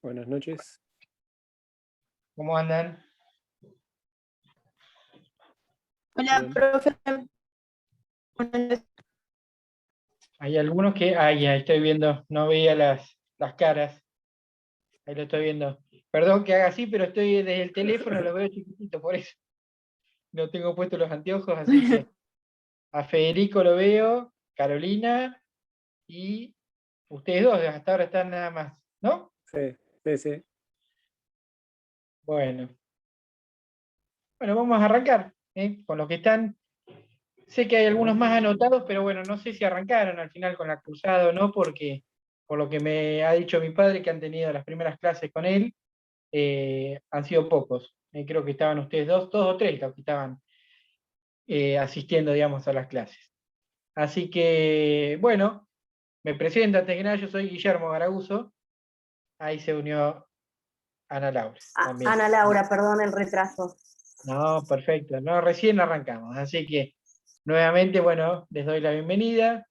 Buenas noches. ¿Cómo andan? Hola, Bien. profe. Buenas noches. Hay algunos que, ahí estoy viendo, no veía las caras. Ahí lo estoy viendo. Perdón que haga así, pero estoy desde el teléfono, lo veo chiquitito, por eso. No tengo puestos los anteojos, así que a Federico lo veo, Carolina y ustedes dos, hasta ahora están nada más, ¿no? Sí, sí, sí. Bueno. Bueno, vamos a arrancar, con los que están. Sé que hay algunos más anotados, pero bueno, no sé si arrancaron al final con la cruzada o no, porque por lo que me ha dicho mi padre que han tenido las primeras clases con él, han sido pocos. Creo que estaban ustedes dos o tres los que estaban asistiendo, digamos, a las clases. Así que, bueno, me presento antes que nada, yo soy Guillermo Garaguso. Ahí se unió Ana Laura también. Ana Laura, perdón el retraso. No, perfecto. No, recién arrancamos. Así que, nuevamente, bueno, les doy la bienvenida.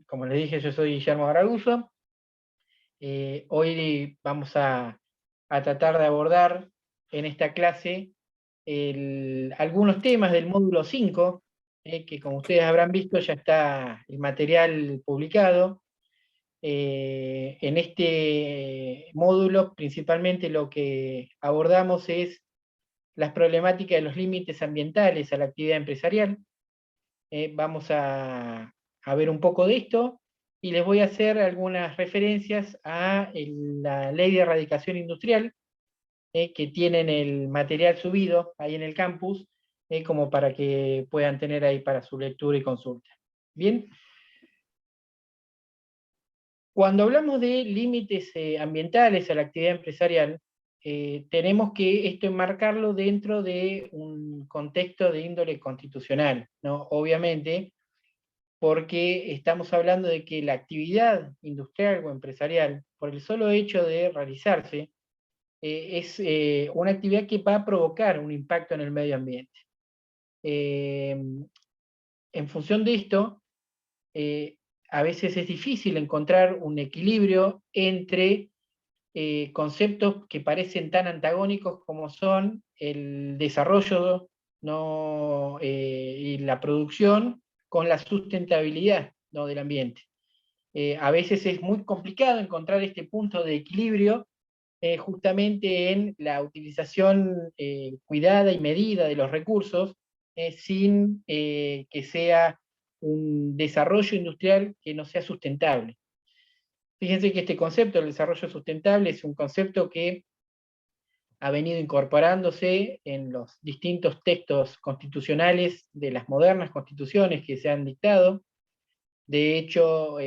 Como les dije, yo soy Guillermo Garaguso. Hoy vamos a tratar de abordar en esta clase algunos temas del módulo 5, que como ustedes habrán visto ya está el material publicado. En este módulo principalmente lo que abordamos es las problemáticas de los límites ambientales a la actividad empresarial. Vamos a ver un poco de esto y les voy a hacer algunas referencias a la ley de erradicación industrial, que tienen el material subido ahí en el campus, como para que puedan tener ahí para su lectura y consulta. Bien. Cuando hablamos de límites ambientales a la actividad empresarial, tenemos que esto enmarcarlo dentro de un contexto de índole constitucional, ¿no? Obviamente, porque estamos hablando de que la actividad industrial o empresarial, por el solo hecho de realizarse, es una actividad que va a provocar un impacto en el medio ambiente. En función de esto, a veces es difícil encontrar un equilibrio entre conceptos que parecen tan antagónicos como son el desarrollo, ¿no? Y la producción con la sustentabilidad, ¿no? Del ambiente. A veces es muy complicado encontrar este punto de equilibrio, justamente en la utilización cuidada y medida de los recursos, sin que sea un desarrollo industrial que no sea sustentable. Fíjense que este concepto del desarrollo sustentable es un concepto que ha venido incorporándose en los distintos textos constitucionales de las modernas constituciones que se han dictado. De hecho,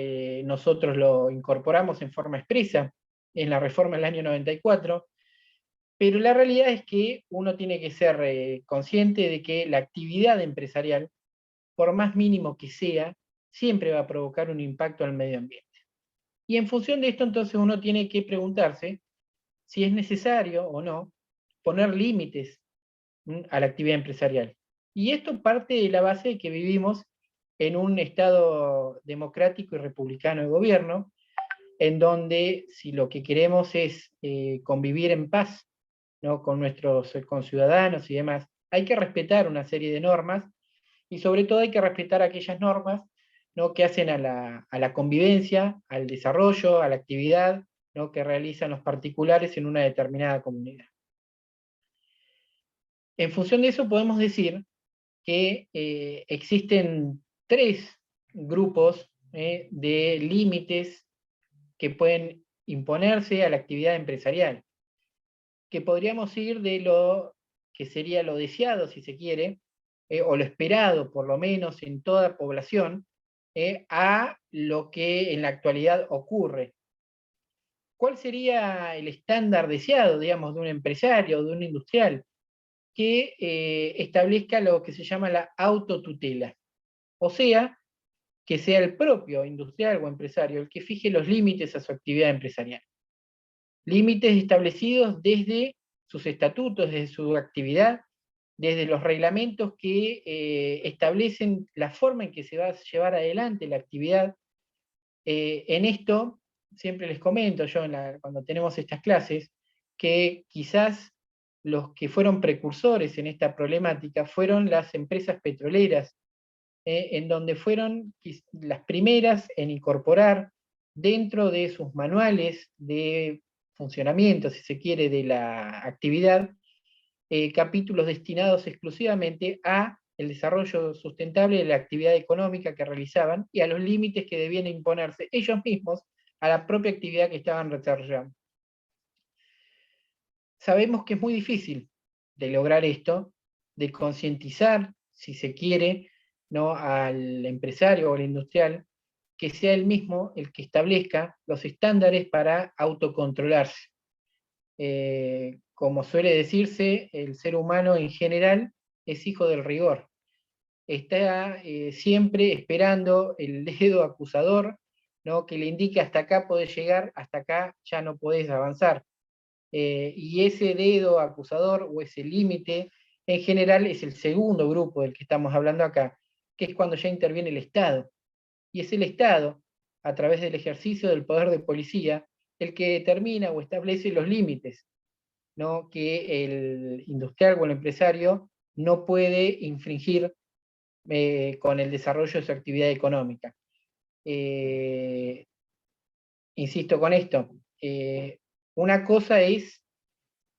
nosotros lo incorporamos en forma expresa en la reforma del año 94, pero la realidad es que uno tiene que ser consciente de que la actividad empresarial, por más mínimo que sea, siempre va a provocar un impacto al medio ambiente. Y en función de esto, entonces uno tiene que preguntarse si es necesario o no poner límites a la actividad empresarial. Y esto parte de la base de que vivimos en un Estado democrático y republicano de gobierno, en donde si lo que queremos es convivir en paz, ¿no? Con nuestros conciudadanos y demás, hay que respetar una serie de normas y sobre todo hay que respetar aquellas normas, ¿no? Que hacen a la convivencia, al desarrollo, a la actividad, ¿no? Que realizan los particulares en una determinada comunidad. En función de eso podemos decir que existen tres grupos de límites que pueden imponerse a la actividad empresarial, que podríamos ir de lo que sería lo deseado, si se quiere, o lo esperado, por lo menos en toda población, a lo que en la actualidad ocurre. ¿Cuál sería el estándar deseado, digamos, de un empresario o de un industrial? Que establezca lo que se llama la autotutela. O sea, que sea el propio industrial o empresario el que fije los límites a su actividad empresarial. Límites establecidos desde sus estatutos, desde su actividad, desde los reglamentos que establecen la forma en que se va a llevar adelante la actividad. En esto siempre les comento yo cuando tenemos estas clases, que quizás los que fueron precursores en esta problemática fueron las empresas petroleras, en donde fueron las primeras en incorporar dentro de sus manuales de funcionamiento, si se quiere, de la actividad, capítulos destinados exclusivamente a el desarrollo sustentable de la actividad económica que realizaban y a los límites que debían imponerse ellos mismos a la propia actividad que estaban desarrollando. Sabemos que es muy difícil de lograr esto, de concientizar, si se quiere, ¿no?, al empresario o al industrial, que sea él mismo el que establezca los estándares para autocontrolarse. Como suele decirse, el ser humano en general es hijo del rigor. Está siempre esperando el dedo acusador, ¿no?, que le indique hasta acá podés llegar, hasta acá ya no podés avanzar. Y ese dedo acusador o ese límite en general es el segundo grupo del que estamos hablando acá, que es cuando ya interviene el Estado. Y es el Estado, a través del ejercicio del poder de policía, el que determina o establece los límites, ¿no?, que el industrial o el empresario no puede infringir con el desarrollo de su actividad económica. Insisto con esto, una cosa es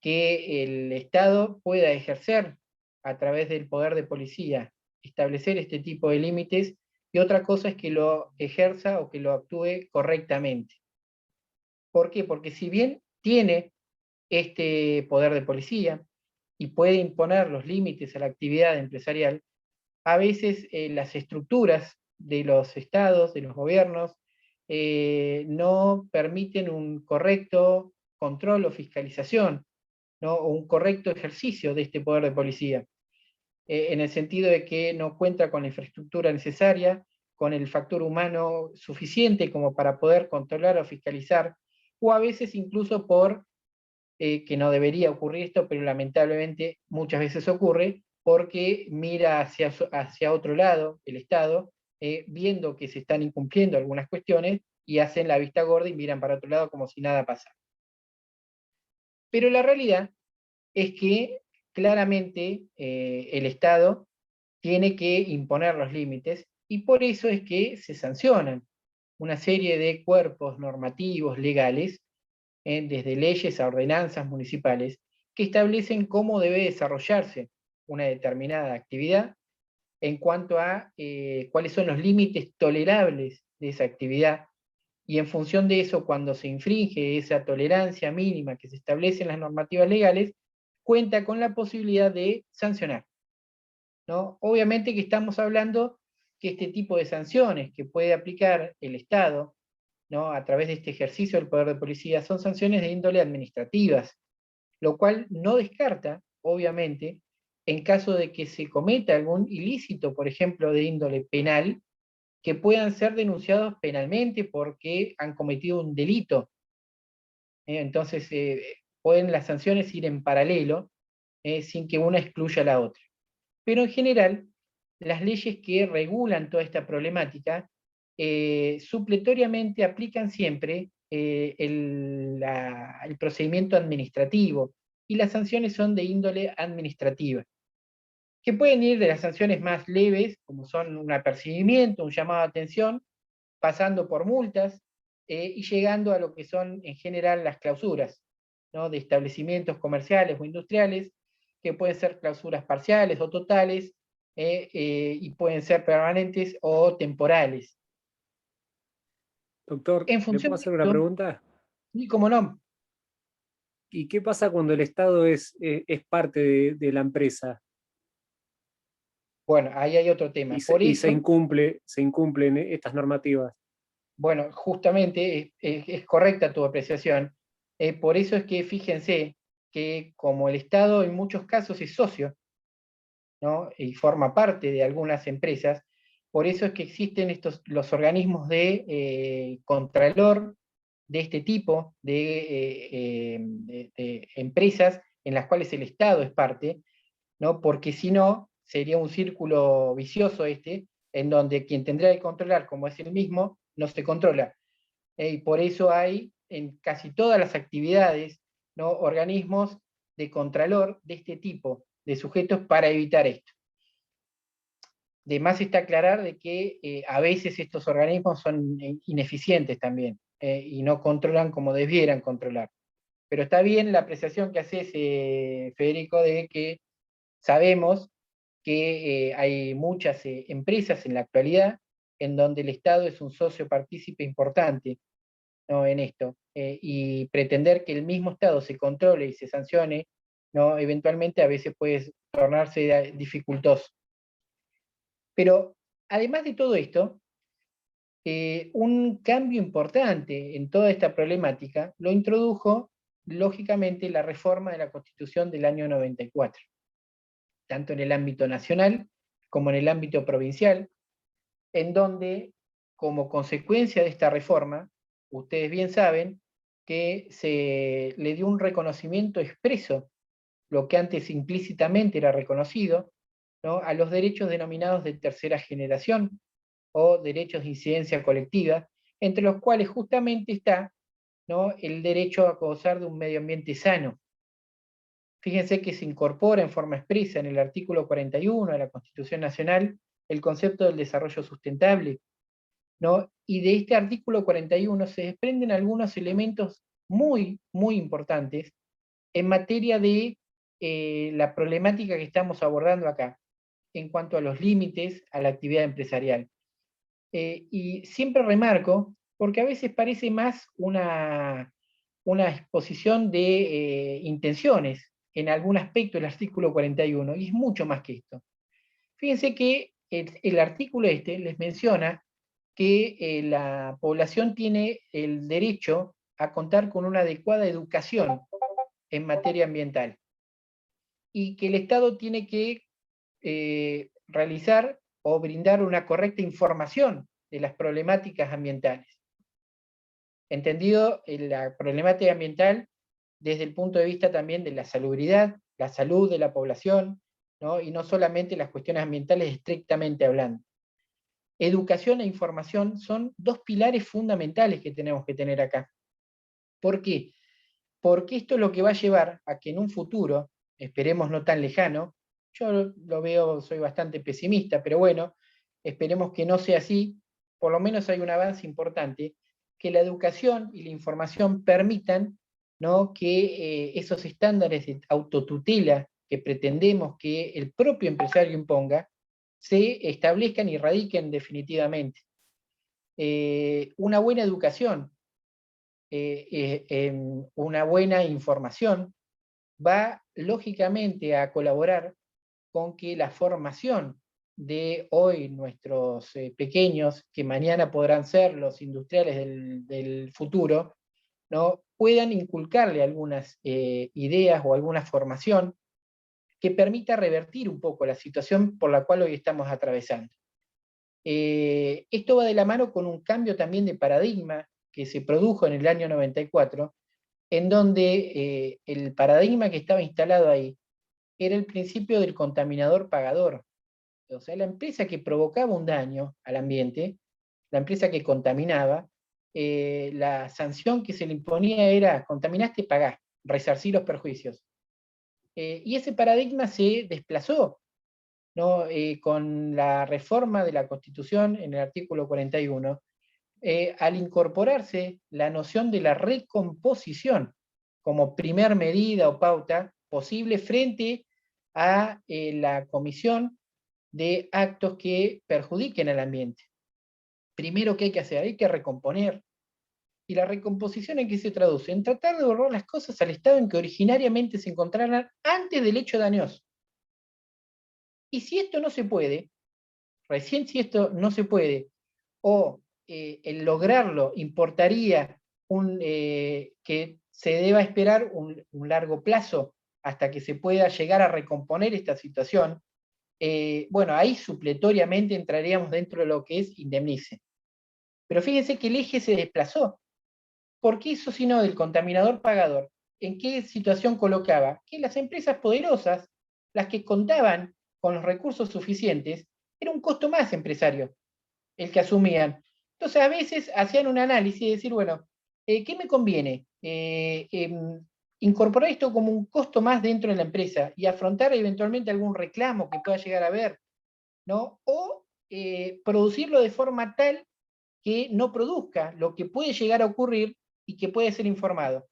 que el Estado pueda ejercer a través del poder de policía, establecer este tipo de límites, y otra cosa es que lo ejerza o que lo actúe correctamente. ¿Por qué? Porque si bien tiene este poder de policía y puede imponer los límites a la actividad empresarial, a veces las estructuras de los estados, de los gobiernos, no permiten un correcto control o fiscalización, ¿no?, o un correcto ejercicio de este poder de policía, en el sentido de que no cuenta con la infraestructura necesaria, con el factor humano suficiente como para poder controlar o fiscalizar, o a veces incluso que no debería ocurrir esto, pero lamentablemente muchas veces ocurre, porque mira hacia otro lado el Estado, viendo que se están incumpliendo algunas cuestiones, y hacen la vista gorda y miran para otro lado como si nada pasara. Pero la realidad es que claramente el Estado tiene que imponer los límites, y por eso es que se sancionan una serie de cuerpos normativos legales, desde leyes a ordenanzas municipales, que establecen cómo debe desarrollarse una determinada actividad en cuanto a cuáles son los límites tolerables de esa actividad, y en función de eso, cuando se infringe esa tolerancia mínima que se establece en las normativas legales, cuenta con la posibilidad de sancionar, ¿no? Obviamente que estamos hablando que este tipo de sanciones que puede aplicar el Estado, ¿no?, a través de este ejercicio del poder de policía, son sanciones de índole administrativas, lo cual no descarta, obviamente, en caso de que se cometa algún ilícito, por ejemplo, de índole penal, que puedan ser denunciados penalmente porque han cometido un delito. Entonces, pueden las sanciones ir en paralelo, sin que una excluya a la otra. Pero en general, las leyes que regulan toda esta problemática supletoriamente aplican siempre el procedimiento administrativo, y las sanciones son de índole administrativa, que pueden ir de las sanciones más leves, como son un apercibimiento, un llamado de atención, pasando por multas, y llegando a lo que son en general las clausuras, ¿no?, de establecimientos comerciales o industriales, que pueden ser clausuras parciales o totales, y pueden ser permanentes o temporales. Doctor, En ¿le función puedo de hacer una esto, pregunta? y como no, ¿Y qué pasa cuando el Estado es parte de la empresa bueno, ahí hay otro tema. Por y eso, se incumplen estas normativas? bueno, justamente es correcta tu apreciación. Por eso es que fíjense que como el Estado en muchos casos es socio, ¿no?, y forma parte de algunas empresas, por eso es que existen los organismos de contralor de este tipo de empresas en las cuales el Estado es parte, ¿no?, porque si no, sería un círculo vicioso en donde quien tendría que controlar, como es el mismo, no se controla. y por eso hay en casi todas las actividades, ¿no?, organismos de contralor de este tipo de sujetos para evitar esto. De más está aclarar de que a veces estos organismos son ineficientes también, y no controlan como debieran controlar. Pero está bien la apreciación que haces, Federico, de que sabemos que hay muchas empresas en la actualidad en donde el Estado es un socio partícipe importante, ¿no?, en esto, y pretender que el mismo Estado se controle y se sancione, ¿no?, eventualmente a veces puede tornarse dificultoso. Pero además de todo esto, un cambio importante en toda esta problemática lo introdujo, lógicamente, la reforma de la Constitución del año 94, tanto en el ámbito nacional como en el ámbito provincial, en donde, como consecuencia de esta reforma, ustedes bien saben que se le dio un reconocimiento expreso, lo que antes implícitamente era reconocido, ¿no?, a los derechos denominados de tercera generación, o derechos de incidencia colectiva, entre los cuales justamente está, ¿no?, el derecho a gozar de un medio ambiente sano. Fíjense que se incorpora en forma expresa en el artículo 41 de la Constitución Nacional el concepto del desarrollo sustentable, ¿no? Y de este artículo 41 se desprenden algunos elementos muy, muy importantes en materia de la problemática que estamos abordando acá, en cuanto a los límites a la actividad empresarial. Y siempre remarco, porque a veces parece más una exposición de intenciones en algún aspecto del artículo 41, y es mucho más que esto. Fíjense que el artículo este les menciona que la población tiene el derecho a contar con una adecuada educación en materia ambiental, y que el Estado tiene que realizar o brindar una correcta información de las problemáticas ambientales. Entendido la problemática ambiental desde el punto de vista también de la salubridad, la salud de la población, ¿no?, y no solamente las cuestiones ambientales estrictamente hablando. Educación e información son dos pilares fundamentales que tenemos que tener acá. ¿Por qué? Porque esto es lo que va a llevar a que en un futuro, esperemos no tan lejano, yo lo veo, soy bastante pesimista, pero bueno, esperemos que no sea así, por lo menos hay un avance importante, que la educación y la información permitan, ¿no?, que esos estándares de autotutela que pretendemos que el propio empresario imponga, se establezcan y radiquen definitivamente. Una buena educación, una buena información va lógicamente a colaborar con que la formación de hoy nuestros pequeños, que mañana podrán ser los industriales del futuro, ¿no?, puedan inculcarle algunas ideas o alguna formación que permita revertir un poco la situación por la cual hoy estamos atravesando. Esto va de la mano con un cambio también de paradigma que se produjo en el año 94, en donde el paradigma que estaba instalado ahí era el principio del contaminador pagador. O sea, la empresa que provocaba un daño al ambiente, la empresa que contaminaba, la sanción que se le imponía era: contaminaste, pagá, resarcí los perjuicios. Y ese paradigma se desplazó, ¿no?, con la reforma de la Constitución en el artículo 41, al incorporarse la noción de la recomposición como primer medida o pauta posible frente a la comisión de actos que perjudiquen al ambiente. Primero, ¿qué hay que hacer? Hay que recomponer. ¿Y la recomposición en qué se traduce? En tratar de devolver las cosas al estado en que originariamente se encontraran antes del hecho dañoso. Y si esto no se puede, recién si esto no se puede, o el lograrlo importaría que se deba esperar un largo plazo hasta que se pueda llegar a recomponer esta situación, bueno, ahí supletoriamente entraríamos dentro de lo que es indemnice. Pero fíjense que el eje se desplazó. ¿Por qué eso sino del contaminador pagador? ¿En qué situación colocaba? Que las empresas poderosas, las que contaban con los recursos suficientes, era un costo más empresario el que asumían. Entonces, a veces hacían un análisis y decir, bueno, ¿qué me conviene? Incorporar esto como un costo más dentro de la empresa y afrontar eventualmente algún reclamo que pueda llegar a haber, ¿no? O producirlo de forma tal que no produzca lo que puede llegar a ocurrir y que puede ser informado.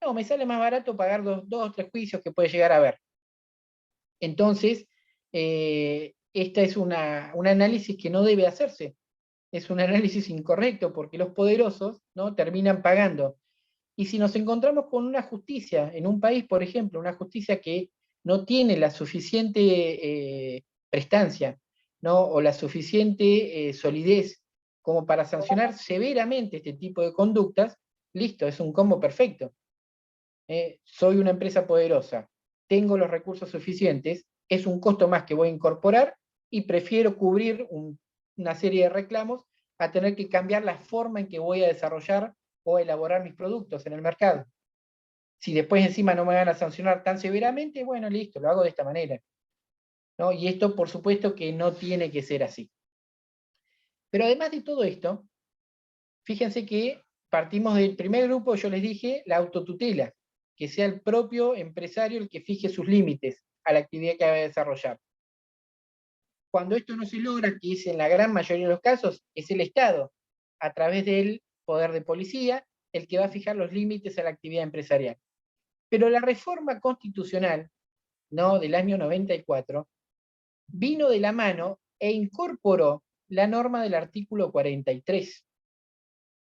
No, me sale más barato pagar dos o tres juicios que puede llegar a haber. Entonces, esta es un análisis que no debe hacerse. Es un análisis incorrecto porque los poderosos, ¿no?, terminan pagando. Y si nos encontramos con una justicia en un país, por ejemplo, una justicia que no tiene la suficiente prestancia, ¿no?, o la suficiente solidez como para sancionar severamente este tipo de conductas, listo, es un combo perfecto. Soy una empresa poderosa, tengo los recursos suficientes, es un costo más que voy a incorporar y prefiero cubrir una serie de reclamos a tener que cambiar la forma en que voy a desarrollar o elaborar mis productos en el mercado. Si después encima no me van a sancionar tan severamente, bueno, listo, lo hago de esta manera, ¿no? Y esto, por supuesto, que no tiene que ser así. Pero además de todo esto, fíjense que partimos del primer grupo, yo les dije, la autotutela, que sea el propio empresario el que fije sus límites a la actividad que va a desarrollar. Cuando esto no se logra, que es en la gran mayoría de los casos, es el Estado, a través del poder de policía, el que va a fijar los límites a la actividad empresarial. Pero la reforma constitucional, ¿no?, del año 94, vino de la mano e incorporó la norma del artículo 43,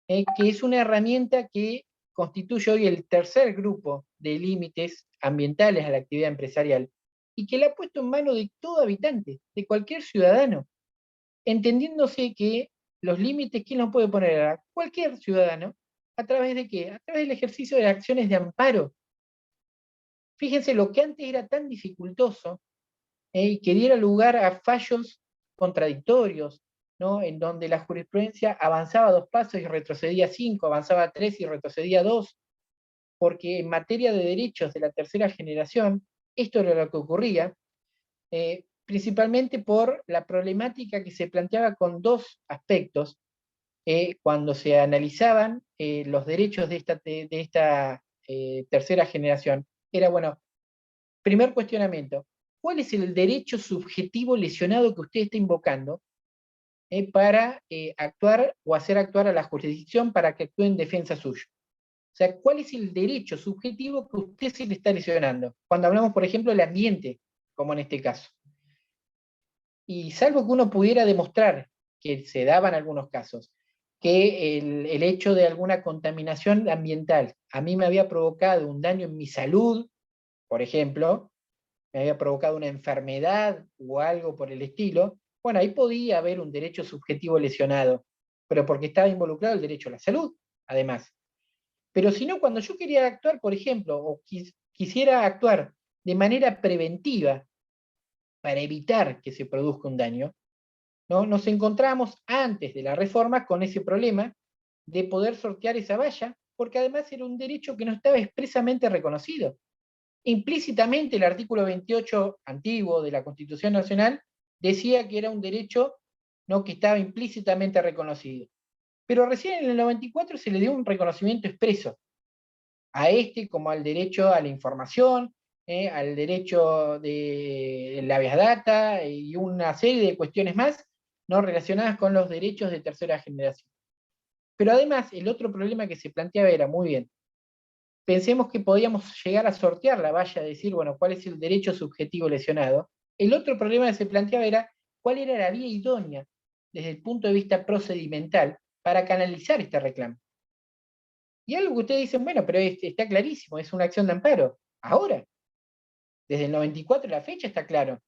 que es una herramienta que constituye hoy el tercer grupo de límites ambientales a la actividad empresarial y que la ha puesto en manos de todo habitante, de cualquier ciudadano, entendiéndose que los límites, ¿quién los puede poner? A cualquier ciudadano. ¿A través de qué? A través del ejercicio de acciones de amparo. Fíjense, lo que antes era tan dificultoso, y que diera lugar a fallos contradictorios, ¿no?, en donde la jurisprudencia avanzaba 2 pasos y retrocedía 5, avanzaba 3 y retrocedía 2, porque en materia de derechos de la tercera generación, esto era lo que ocurría, principalmente por la problemática que se planteaba con 2 aspectos cuando se analizaban los derechos de esta tercera generación. Era, bueno, primer cuestionamiento, ¿cuál es el derecho subjetivo lesionado que usted está invocando para actuar o hacer actuar a la jurisdicción para que actúe en defensa suya? O sea, ¿cuál es el derecho subjetivo que usted se le está lesionando? Cuando hablamos, por ejemplo, del ambiente, como en este caso. Y salvo que uno pudiera demostrar, que se daban algunos casos, que el hecho de alguna contaminación ambiental a mí me había provocado un daño en mi salud, por ejemplo, me había provocado una enfermedad o algo por el estilo, bueno, ahí podía haber un derecho subjetivo lesionado, pero porque estaba involucrado el derecho a la salud, además. Pero si no, cuando yo quería actuar, por ejemplo, o quisiera actuar de manera preventiva para evitar que se produzca un daño, ¿no?, nos encontramos antes de la reforma con ese problema de poder sortear esa valla, porque además era un derecho que no estaba expresamente reconocido. Implícitamente el artículo 28 antiguo de la Constitución Nacional decía que era un derecho, ¿no?, que estaba implícitamente reconocido. Pero recién en el 94 se le dio un reconocimiento expreso a este como al derecho a la información, al derecho de la habeas data y una serie de cuestiones más, ¿no?, relacionadas con los derechos de tercera generación. Pero además el otro problema que se planteaba era, muy bien, pensemos que podíamos llegar a sortear la valla, decir, bueno, ¿cuál es el derecho subjetivo lesionado? El otro problema que se planteaba era, ¿cuál era la vía idónea desde el punto de vista procedimental para canalizar este reclamo? Y algo que ustedes dicen, bueno, pero está clarísimo, es una acción de amparo. Ahora, desde el 94 la fecha está claro.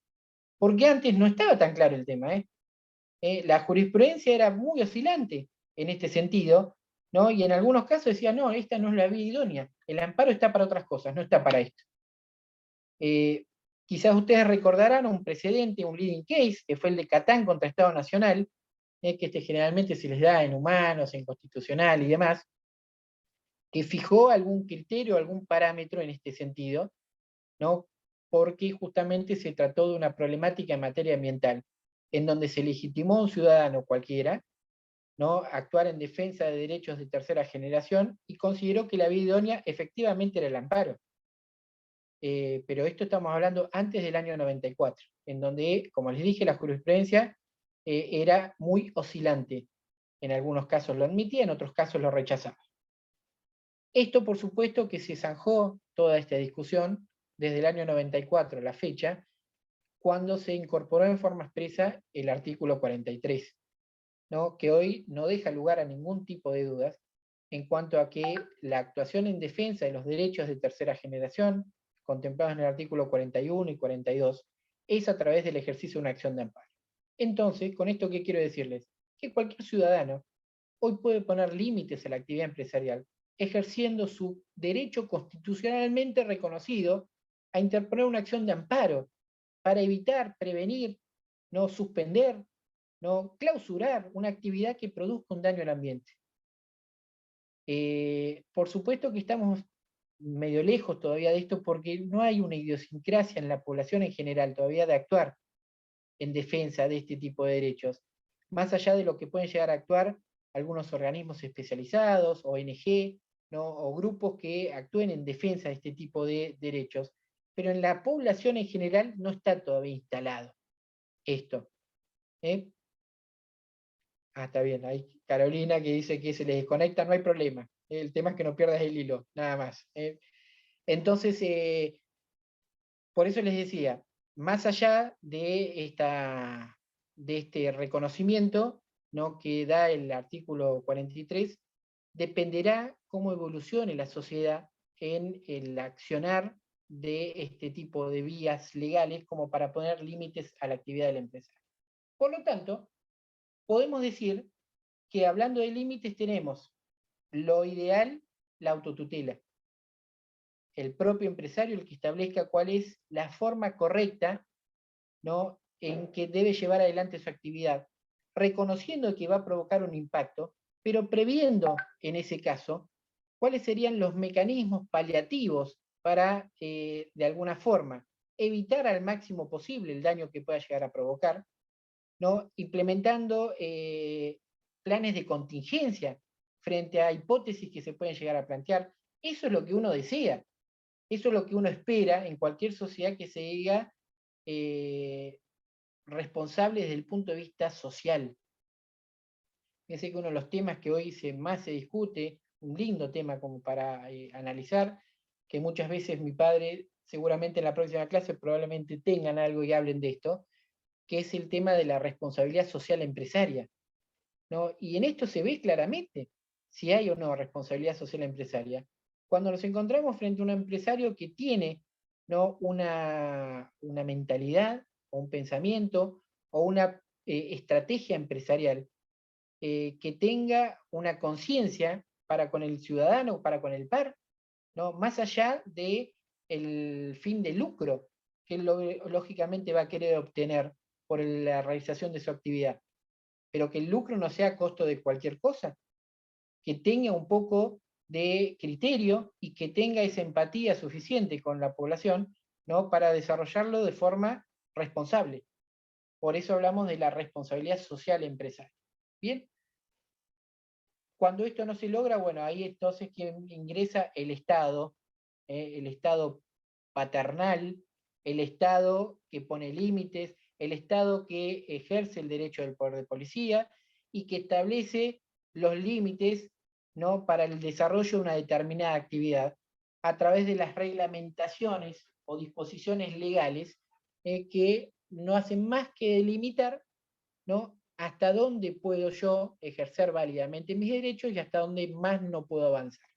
Porque antes no estaba tan claro el tema. La jurisprudencia era muy oscilante en este sentido, ¿no? Y en algunos casos decía, no, esta no es la vía idónea. El amparo está para otras cosas, no está para esto. Quizás ustedes recordarán un precedente, un leading case, que fue el de Catán contra Estado Nacional, que generalmente se les da en humanos, en constitucional y demás, que fijó algún criterio, algún parámetro en este sentido, ¿no?, porque justamente se trató de una problemática en materia ambiental, en donde se legitimó a un ciudadano cualquiera ¿no? Actuar en defensa de derechos de tercera generación, y consideró que la vía idónea efectivamente era el amparo. Pero esto estamos hablando antes del año 94, en donde, como les dije, la jurisprudencia era muy oscilante. En algunos casos lo admitía, en otros casos lo rechazaba. Esto, por supuesto, que se zanjó toda esta discusión desde el año 94 a la fecha, cuando se incorporó en forma expresa el artículo 43, ¿no? Que hoy no deja lugar a ningún tipo de dudas en cuanto a que la actuación en defensa de los derechos de tercera generación, contemplados en el artículo 41 y 42, es a través del ejercicio de una acción de amparo. Entonces, ¿con esto qué quiero decirles? Que cualquier ciudadano hoy puede poner límites a la actividad empresarial, ejerciendo su derecho constitucionalmente reconocido a interponer una acción de amparo para evitar, prevenir, no suspender, no clausurar una actividad que produzca un daño al ambiente. Por supuesto que estamos medio lejos todavía de esto, porque no hay una idiosincrasia en la población en general todavía de actuar en defensa de este tipo de derechos, más allá de lo que pueden llegar a actuar algunos organismos especializados, ONG, ¿no? O grupos que actúen en defensa de este tipo de derechos, pero en la población en general no está todavía instalado esto. Está bien, hay Carolina que dice que se les desconecta, no hay problema. El tema es que no pierdas el hilo, nada más. Entonces, por eso les decía, más allá de este reconocimiento, ¿no?, que da el artículo 43, dependerá cómo evolucione la sociedad en el accionar de este tipo de vías legales como para poner límites a la actividad de la empresa. Por lo tanto, podemos decir que hablando de límites tenemos lo ideal, la autotutela. El propio empresario el que establezca cuál es la forma correcta, ¿no?, en que debe llevar adelante su actividad, reconociendo que va a provocar un impacto, pero previendo en ese caso cuáles serían los mecanismos paliativos para, de alguna forma, evitar al máximo posible el daño que pueda llegar a provocar, ¿no?, implementando planes de contingencia frente a hipótesis que se pueden llegar a plantear. Eso es lo que uno desea, eso es lo que uno espera en cualquier sociedad que se diga responsable desde el punto de vista social. Fíjense que uno de los temas que hoy más se discute, un lindo tema como para analizar, que muchas veces mi padre, seguramente en la próxima clase probablemente tengan algo y hablen de esto, que es el tema de la responsabilidad social empresaria, ¿no? Y en esto se ve claramente si hay o no responsabilidad social empresaria. Cuando nos encontramos frente a un empresario que tiene, ¿no?, una mentalidad, o un pensamiento, o una estrategia empresarial que tenga una conciencia para con el ciudadano, para con el par, ¿no?, más allá del fin de lucro que él lógicamente va a querer obtener por la realización de su actividad, pero que el lucro no sea a costo de cualquier cosa, que tenga un poco de criterio y que tenga esa empatía suficiente con la población, ¿no?, para desarrollarlo de forma responsable. Por eso hablamos de la responsabilidad social empresarial. Bien, cuando esto no se logra, bueno, ahí entonces quien ingresa el Estado paternal, el Estado que pone límites, el Estado que ejerce el derecho del poder de policía y que establece los límites, ¿no?, para el desarrollo de una determinada actividad a través de las reglamentaciones o disposiciones legales que no hacen más que delimitar, ¿no?, hasta dónde puedo yo ejercer válidamente mis derechos y hasta dónde más no puedo avanzar.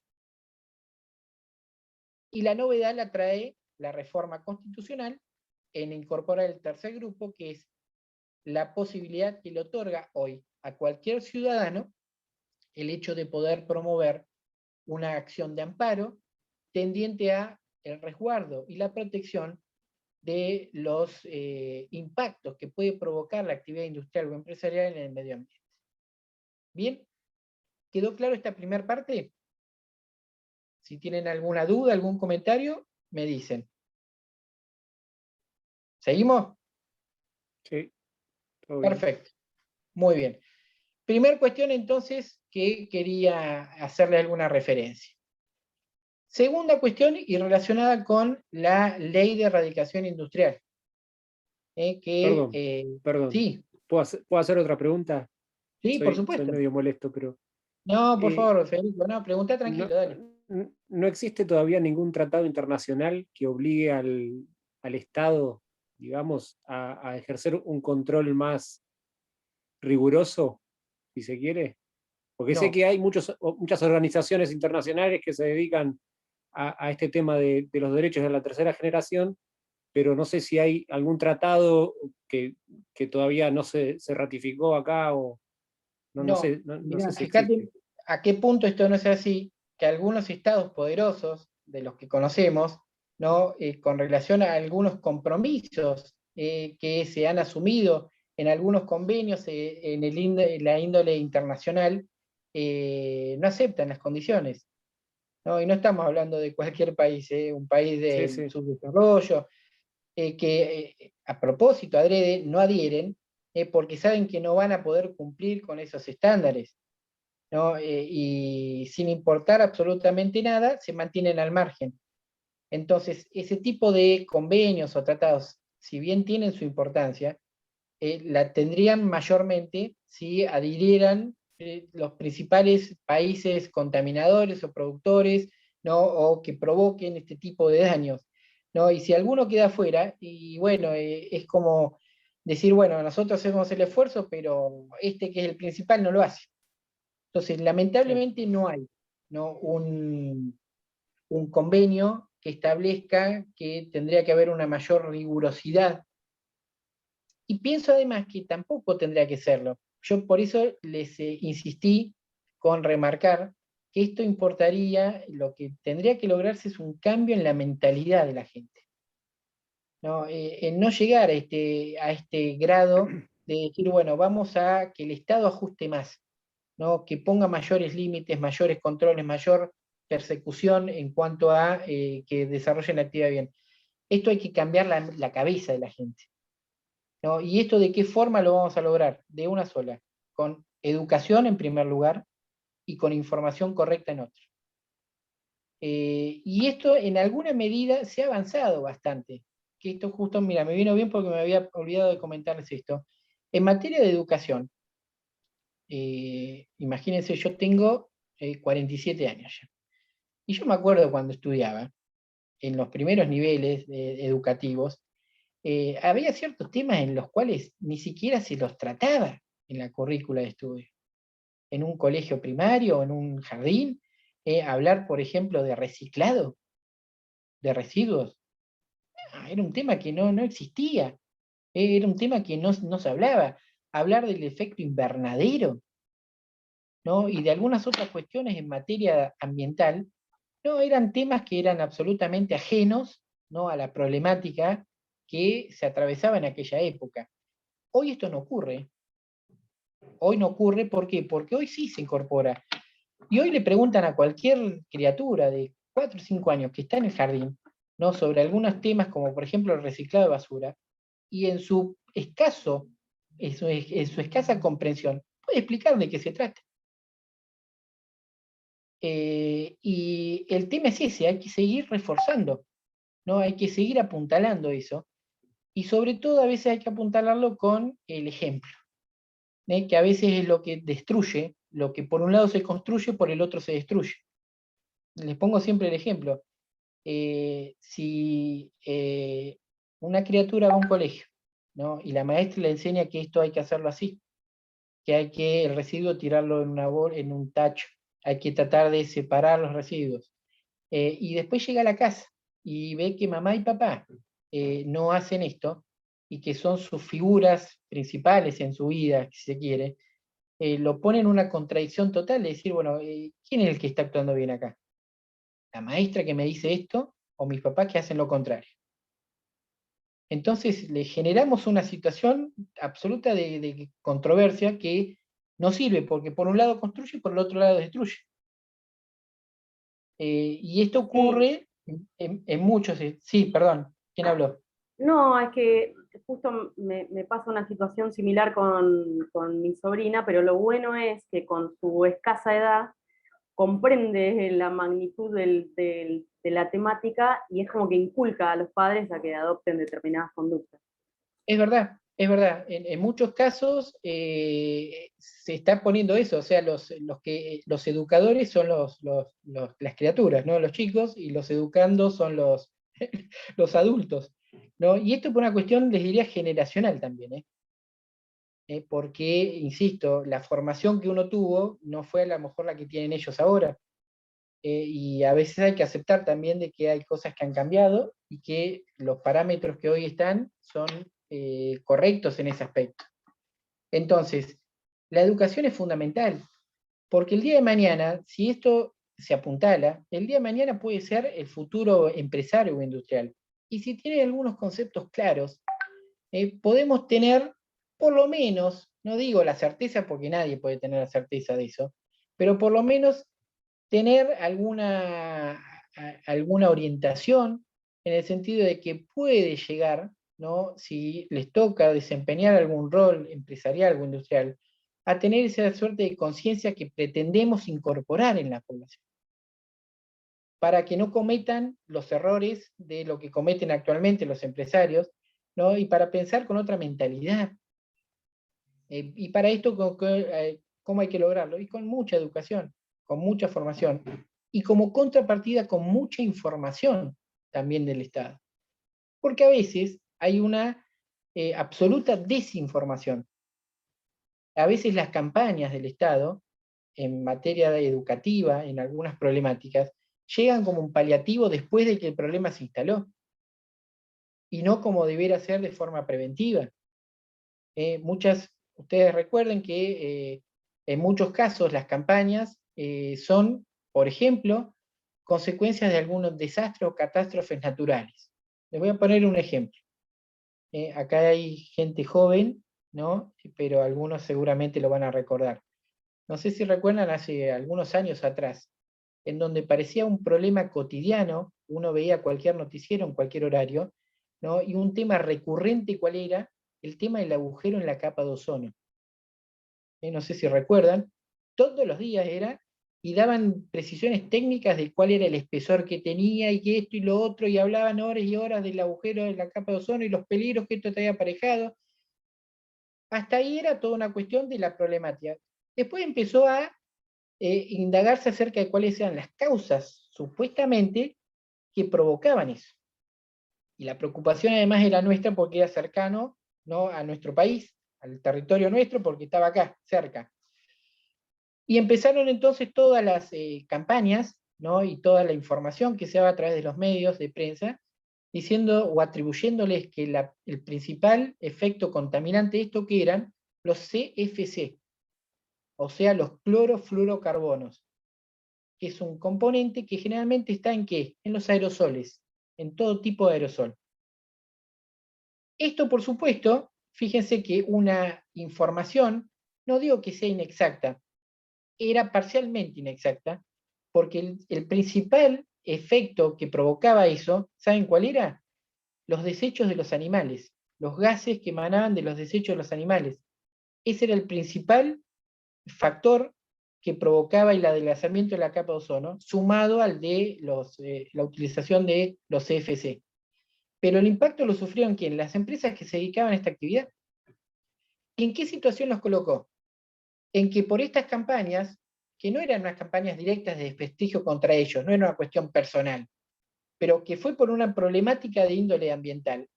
Y la novedad la trae la reforma constitucional en incorporar el tercer grupo, que es la posibilidad que le otorga hoy a cualquier ciudadano el hecho de poder promover una acción de amparo tendiente a el resguardo y la protección de los impactos que puede provocar la actividad industrial o empresarial en el medio ambiente. Bien, ¿quedó claro esta primera parte? Si tienen alguna duda, algún comentario, me dicen. ¿Seguimos? Sí, todo bien. Perfecto. Muy bien. Primer cuestión entonces que quería hacerle alguna referencia. Segunda cuestión y relacionada con la ley de erradicación industrial. Perdón. Sí, ¿Puedo hacer otra pregunta? sí, por Soy supuesto. medio molesto, pero No, por eh, favor, Federico, no, pregunta no, tranquilo, dale. no existe todavía ningún tratado internacional que obligue al Estado, digamos, a ejercer un control más riguroso, si se quiere. Porque sé No, que hay muchas organizaciones internacionales que se dedican a este tema de los derechos de la tercera generación, pero no sé si hay algún tratado que todavía no se ratificó acá o no. no sé Mirá, si fíjate existe. a qué punto esto no es así, que algunos estados poderosos, de los que conocemos, ¿no? Con relación a algunos compromisos que se han asumido en algunos convenios en la índole internacional, no aceptan las condiciones. ¿No? Y no estamos hablando de cualquier país, un país Sí, del sí. subdesarrollo, que a propósito, adrede, no adhieren, porque saben que no van a poder cumplir con esos estándares, ¿no? Y sin importar absolutamente nada, se mantienen al margen. Entonces, ese tipo de convenios o tratados, si bien tienen su importancia, la tendrían mayormente si adhirieran los principales países contaminadores o productores, ¿no? O que provoquen este tipo de daños, ¿no? Y si alguno queda fuera, y bueno, es como decir, bueno, nosotros hacemos el esfuerzo, pero este que es el principal no lo hace. Entonces, Claro. lamentablemente no hay, ¿no? Un convenio que establezca que tendría que haber una mayor rigurosidad. Y pienso además que tampoco tendría que serlo. Yo por eso les insistí con remarcar que esto importaría, lo que tendría que lograrse es un cambio en la mentalidad de la gente. ¿No? En no llegar a este grado de decir, bueno, vamos a que el Estado ajuste más, ¿no? Que ponga mayores límites, mayores controles, mayor persecución en cuanto a que desarrollen la actividad bien. Esto hay que cambiar la cabeza de la gente. ¿No? ¿Y esto de qué forma lo vamos a lograr? De una sola, con educación en primer lugar y con información correcta en otro. Y esto en alguna medida se ha avanzado bastante. Que esto justo, mira, me vino bien porque me había olvidado de comentarles esto. En materia de educación, imagínense, yo tengo 47 años ya. Y yo me acuerdo cuando estudiaba, en los primeros niveles educativos, había ciertos temas en los cuales ni siquiera se los trataba en la currícula de estudio. En un colegio primario o en un jardín, hablar, por ejemplo, de reciclado, de residuos, era un tema que no existía, era un tema que no se hablaba. Hablar del efecto invernadero, ¿no? Y de algunas otras cuestiones en materia ambiental, no, eran temas que eran absolutamente ajenos, ¿no? A la problemática que se atravesaba en aquella época. Hoy esto no ocurre. Hoy no ocurre, ¿por qué? Porque hoy sí se incorpora. Y hoy le preguntan a cualquier criatura de 4 o 5 años que está en el jardín, ¿no? Sobre algunos temas como por ejemplo el reciclado de basura, y en su escasa comprensión, puede explicar de qué se trata. Y el tema es ese, hay que seguir reforzando, ¿no? Hay que seguir apuntalando eso, y sobre todo a veces hay que apuntalarlo con el ejemplo, que a veces es lo que destruye, lo que por un lado se construye, por el otro se destruye. Les pongo siempre el ejemplo. Si una criatura va a un colegio, ¿no? Y la maestra le enseña que esto hay que hacerlo así, que hay que el residuo tirarlo en una en un tacho, hay que tratar de separar los residuos. Y después llega a la casa y ve que mamá y papá no hacen esto y que son sus figuras principales en su vida, si se quiere, lo pone en una contradicción total de decir, bueno, ¿quién es el que está actuando bien acá? ¿La maestra que me dice esto o mis papás que hacen lo contrario? Entonces le generamos una situación absoluta de controversia que no sirve porque por un lado construye y por el otro lado destruye. Y esto Sí, ocurre en muchos... Sí, perdón, ¿quién habló? no, es que justo me pasa una situación similar con mi sobrina, pero lo bueno es que con su escasa edad comprende la magnitud de la temática y es como que inculca a los padres a que adopten determinadas conductas. Es verdad, es verdad. En muchos casos se está poniendo eso, o sea, los educadores son las criaturas, ¿no? Los chicos, y los educandos son los adultos, ¿no? Y esto por una cuestión, les diría, generacional también, porque, insisto, la formación que uno tuvo no fue a lo mejor la que tienen ellos ahora. Y a veces hay que aceptar también de que hay cosas que han cambiado y que los parámetros que hoy están son correctos en ese aspecto. Entonces, la educación es fundamental, porque el día de mañana, si esto se apuntala, el día de mañana puede ser el futuro empresario o industrial. Y si tiene algunos conceptos claros, podemos tener, por lo menos, no digo la certeza porque nadie puede tener la certeza de eso, pero por lo menos tener alguna orientación en el sentido de que puede llegar, ¿no? Si les toca desempeñar algún rol empresarial o industrial, a tener esa suerte de conciencia que pretendemos incorporar en la población, para que no cometan los errores de lo que cometen actualmente los empresarios, ¿no? Y para pensar con otra mentalidad. Y para esto, ¿cómo hay que lograrlo? Y con mucha educación, con mucha formación, y como contrapartida con mucha información también del Estado. Porque a veces hay una absoluta desinformación. A veces las campañas del Estado, en materia educativa, en algunas problemáticas, llegan como un paliativo después de que el problema se instaló, y no como debiera ser de forma preventiva. Ustedes recuerden que en muchos casos las campañas son, por ejemplo, consecuencias de algunos desastres o catástrofes naturales. Les voy a poner un ejemplo. Acá hay gente joven, ¿no? Pero algunos seguramente lo van a recordar. No sé si recuerdan hace algunos años atrás, en donde parecía un problema cotidiano, uno veía cualquier noticiero en cualquier horario, ¿no? Y un tema recurrente, ¿cuál era? El tema del agujero en la capa de ozono. No sé si recuerdan, todos los días era, y daban precisiones técnicas de cuál era el espesor que tenía, y que esto y lo otro, y hablaban horas y horas del agujero en la capa de ozono y los peligros que esto traía aparejado. Hasta ahí era toda una cuestión de la problemática. Después empezó a indagarse acerca de cuáles eran las causas, supuestamente, que provocaban eso. Y la preocupación además era nuestra porque era cercano, ¿no?, a nuestro país, al territorio nuestro, porque estaba acá, cerca. Y empezaron entonces todas las campañas, ¿no?, y toda la información que se daba a través de los medios de prensa, diciendo o atribuyéndoles que el principal efecto contaminante de esto que eran los CFC, o sea, los clorofluorocarbonos, que es un componente que generalmente está ¿en qué? En los aerosoles, en todo tipo de aerosol. Esto, por supuesto, fíjense que una información, no digo que sea inexacta, era parcialmente inexacta, porque el principal efecto que provocaba eso, ¿saben cuál era? Los desechos de los animales, los gases que emanaban de los desechos de los animales. Ese era el principal factor que provocaba el adelgazamiento de la capa de ozono, sumado al de la utilización de los CFC. Pero el impacto lo sufrieron ¿quién? Las empresas que se dedicaban a esta actividad. ¿Y en qué situación los colocó? En que por estas campañas, que no eran unas campañas directas de desprestigio contra ellos, no era una cuestión personal, pero que fue por una problemática de índole ambiental,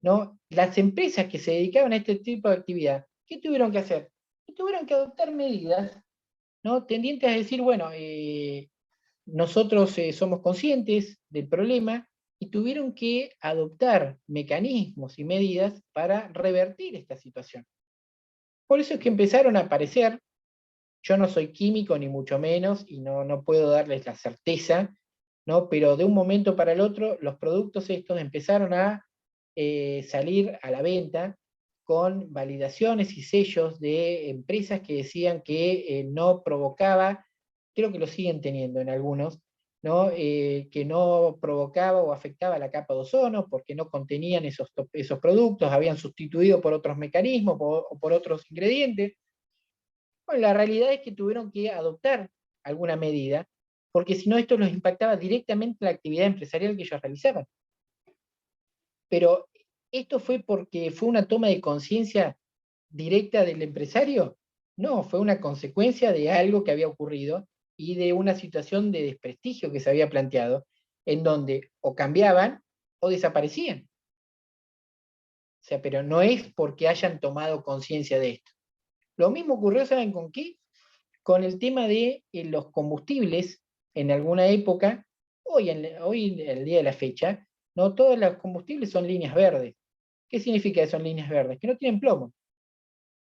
¿no? Las empresas que se dedicaban a este tipo de actividad, ¿qué tuvieron que hacer? Y tuvieron que adoptar medidas, ¿no?, tendientes a decir, bueno, nosotros somos conscientes del problema, y tuvieron que adoptar mecanismos y medidas para revertir esta situación. Por eso es que empezaron a aparecer, yo no soy químico ni mucho menos, y no puedo darles la certeza, ¿no?, pero de un momento para el otro los productos estos empezaron a salir a la venta con validaciones y sellos de empresas que decían que no provocaba, creo que lo siguen teniendo en algunos, ¿no? Que no provocaba o afectaba la capa de ozono, porque no contenían esos productos, habían sustituido por otros mecanismos o por otros ingredientes. Bueno, la realidad es que tuvieron que adoptar alguna medida, porque si no esto los impactaba directamente en la actividad empresarial que ellos realizaban. Pero ¿esto fue porque fue una toma de conciencia directa del empresario? No, fue una consecuencia de algo que había ocurrido y de una situación de desprestigio que se había planteado, en donde o cambiaban o desaparecían. O sea, pero no es porque hayan tomado conciencia de esto. Lo mismo ocurrió, ¿saben con qué? Con el tema de los combustibles en alguna época, hoy, el día de la fecha, no todos los combustibles son líneas verdes. ¿Qué significa que son líneas verdes? Que no tienen plomo.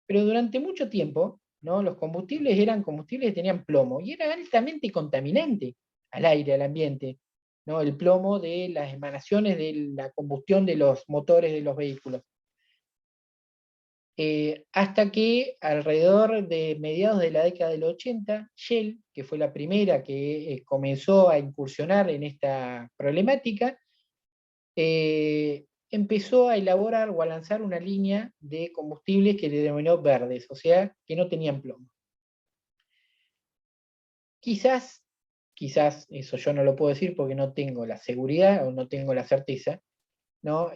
Pero durante mucho tiempo, ¿no? Los combustibles eran combustibles que tenían plomo y era altamente contaminante al aire, al ambiente, ¿no? El plomo de las emanaciones de la combustión de los motores de los vehículos. Hasta que alrededor de mediados de la década del 80, Shell, que fue la primera que comenzó a incursionar en esta problemática, empezó a elaborar o a lanzar una línea de combustibles que le denominó verdes, o sea, que no tenían plomo. Quizás, eso yo no lo puedo decir porque no tengo la seguridad o no tengo la certeza, ¿no?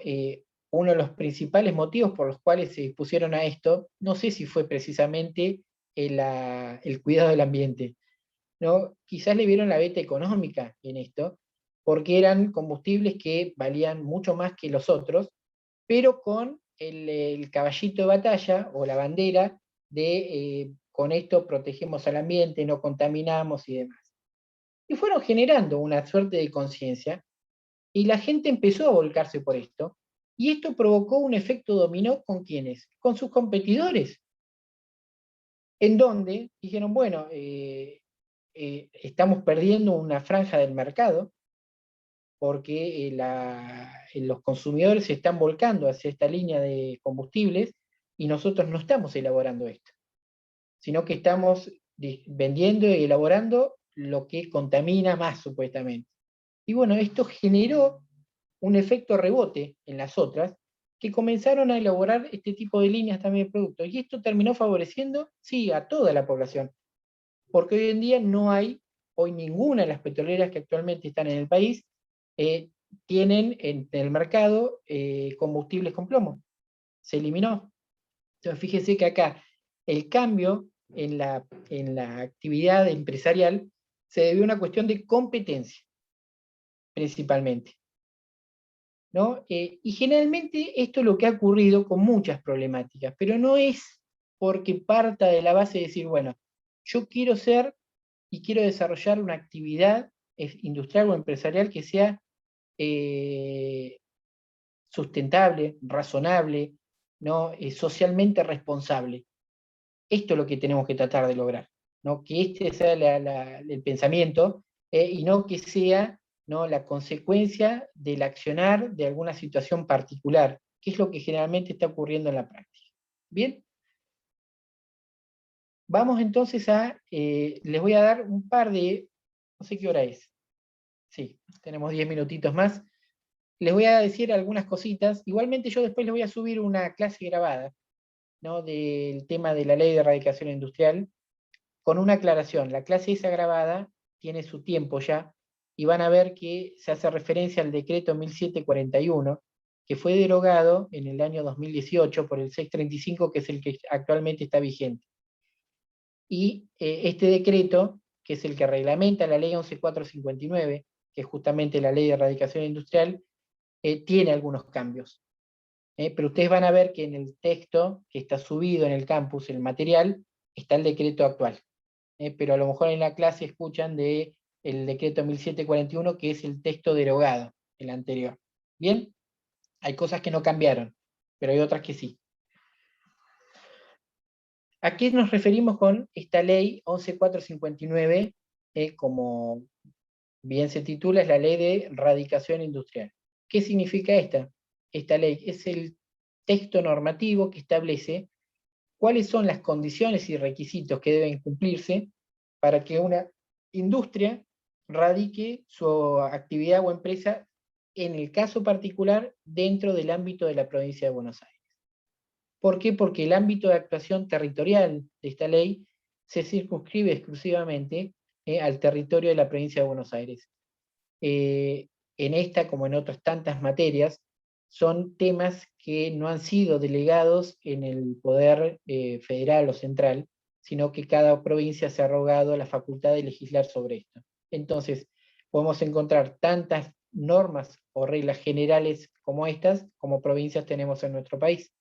Uno de los principales motivos por los cuales se dispusieron a esto, no sé si fue precisamente el cuidado del ambiente, ¿no? Quizás le vieron la beta económica en esto, porque eran combustibles que valían mucho más que los otros, pero con el caballito de batalla o la bandera de con esto protegemos al ambiente, no contaminamos y demás. Y fueron generando una suerte de conciencia, y la gente empezó a volcarse por esto, y esto provocó un efecto dominó ¿con quiénes? Con sus competidores, en donde dijeron, bueno, estamos perdiendo una franja del mercado, porque los consumidores se están volcando hacia esta línea de combustibles, y nosotros no estamos elaborando esto, sino que estamos vendiendo y elaborando lo que contamina más, supuestamente. Y bueno, esto generó un efecto rebote en las otras, que comenzaron a elaborar este tipo de líneas también de productos. Y esto terminó favoreciendo, sí, a toda la población, porque hoy en día no hay, hoy ninguna de las petroleras que actualmente están en el país tienen en el mercado combustibles con plomo. Se eliminó. Entonces fíjense que acá el cambio en la actividad empresarial se debió a una cuestión de competencia, principalmente, ¿no? Y generalmente esto es lo que ha ocurrido con muchas problemáticas, pero no es porque parta de la base de decir, bueno, yo quiero ser y quiero desarrollar una actividad industrial o empresarial que sea sustentable, razonable, ¿no? Socialmente responsable. Esto es lo que tenemos que tratar de lograr, ¿no? Que este sea el pensamiento y no que sea, ¿no?, la consecuencia del accionar de alguna situación particular, que es lo que generalmente está ocurriendo en la práctica. ¿Bien? Vamos entonces les voy a dar un par de, no sé qué hora es. Sí, tenemos 10 minutitos más. Les voy a decir algunas cositas. Igualmente yo después les voy a subir una clase grabada, ¿no?, del tema de la ley de erradicación industrial, con una aclaración. La clase esa grabada tiene su tiempo ya, y van a ver que se hace referencia al decreto 1741, que fue derogado en el año 2018 por el 635, que es el que actualmente está vigente. Y este decreto, que es el que reglamenta la ley 11459, que es justamente la ley de erradicación industrial, tiene algunos cambios. Pero ustedes van a ver que en el texto que está subido en el campus, el material, está el decreto actual. Pero a lo mejor en la clase escuchan del decreto 1741, que es el texto derogado, el anterior. ¿Bien? Hay cosas que no cambiaron, pero hay otras que sí. ¿A qué nos referimos con esta ley 11459? Como bien se titula, es la ley de erradicación industrial. ¿Qué significa esta ley? Es el texto normativo que establece cuáles son las condiciones y requisitos que deben cumplirse para que una industria radique su actividad o empresa, en el caso particular, dentro del ámbito de la provincia de Buenos Aires. ¿Por qué? Porque el ámbito de actuación territorial de esta ley se circunscribe exclusivamente al territorio de la provincia de Buenos Aires. En esta, como en otras tantas materias, son temas que no han sido delegados en el poder federal o central, sino que cada provincia se ha arrogado la facultad de legislar sobre esto. Entonces, podemos encontrar tantas normas o reglas generales como estas, como provincias tenemos en nuestro país.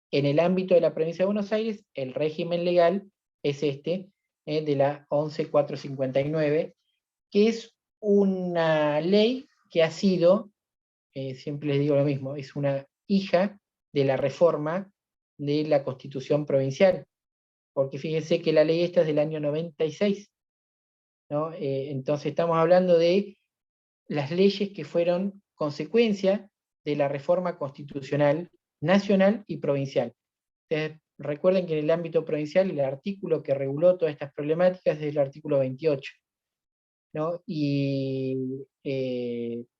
En el ámbito de la provincia de Buenos Aires, el régimen legal es este, de la 11459, que es una ley que ha sido, siempre les digo lo mismo, es una hija de la reforma de la Constitución provincial, porque fíjense que la ley esta es del año 96, ¿no? Entonces estamos hablando de las leyes que fueron consecuencia de la reforma constitucional nacional y provincial. Ustedes recuerden que en el ámbito provincial el artículo que reguló todas estas problemáticas es el artículo 28, ¿no? Y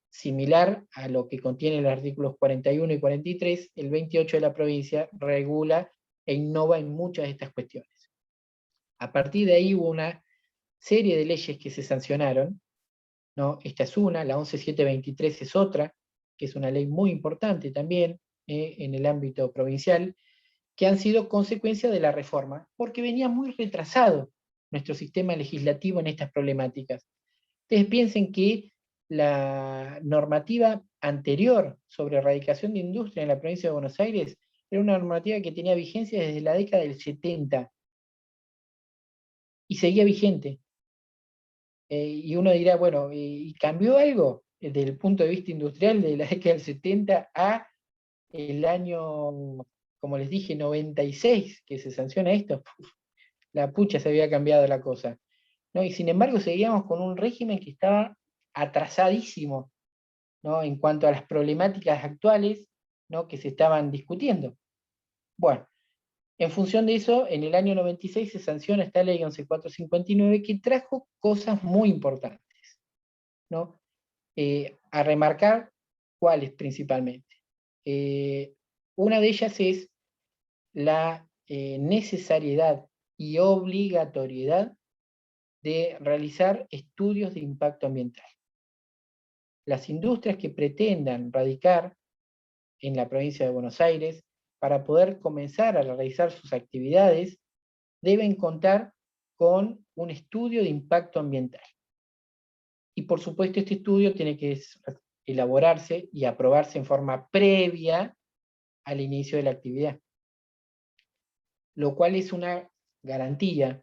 similar a lo que contiene los artículos 41 y 43, el 28 de la provincia regula e innova en muchas de estas cuestiones. A partir de ahí hubo una serie de leyes que se sancionaron, ¿no? Esta es una, la 11723 es otra, que es una ley muy importante también en el ámbito provincial, que han sido consecuencia de la reforma, porque venía muy retrasado nuestro sistema legislativo en estas problemáticas. Ustedes piensen que la normativa anterior sobre erradicación de industria en la provincia de Buenos Aires era una normativa que tenía vigencia desde la década del 70 y seguía vigente. Y uno dirá, bueno, ¿y cambió algo desde el punto de vista industrial de la década del 70 a el año, como les dije, 96, que se sanciona esto? La pucha, se había cambiado la cosa, ¿no? Y sin embargo seguíamos con un régimen que estaba atrasadísimo, ¿no? En cuanto a las problemáticas actuales, ¿no? Que se estaban discutiendo. Bueno, en función de eso, en el año 96 se sanciona esta ley 11459 que trajo cosas muy importantes, ¿no? A remarcar cuáles principalmente. Una de ellas es la necesariedad y obligatoriedad de realizar estudios de impacto ambiental. Las industrias que pretendan radicar en la provincia de Buenos Aires, para poder comenzar a realizar sus actividades, deben contar con un estudio de impacto ambiental. Y por supuesto este estudio tiene que elaborarse y aprobarse en forma previa al inicio de la actividad. Lo cual es una garantía,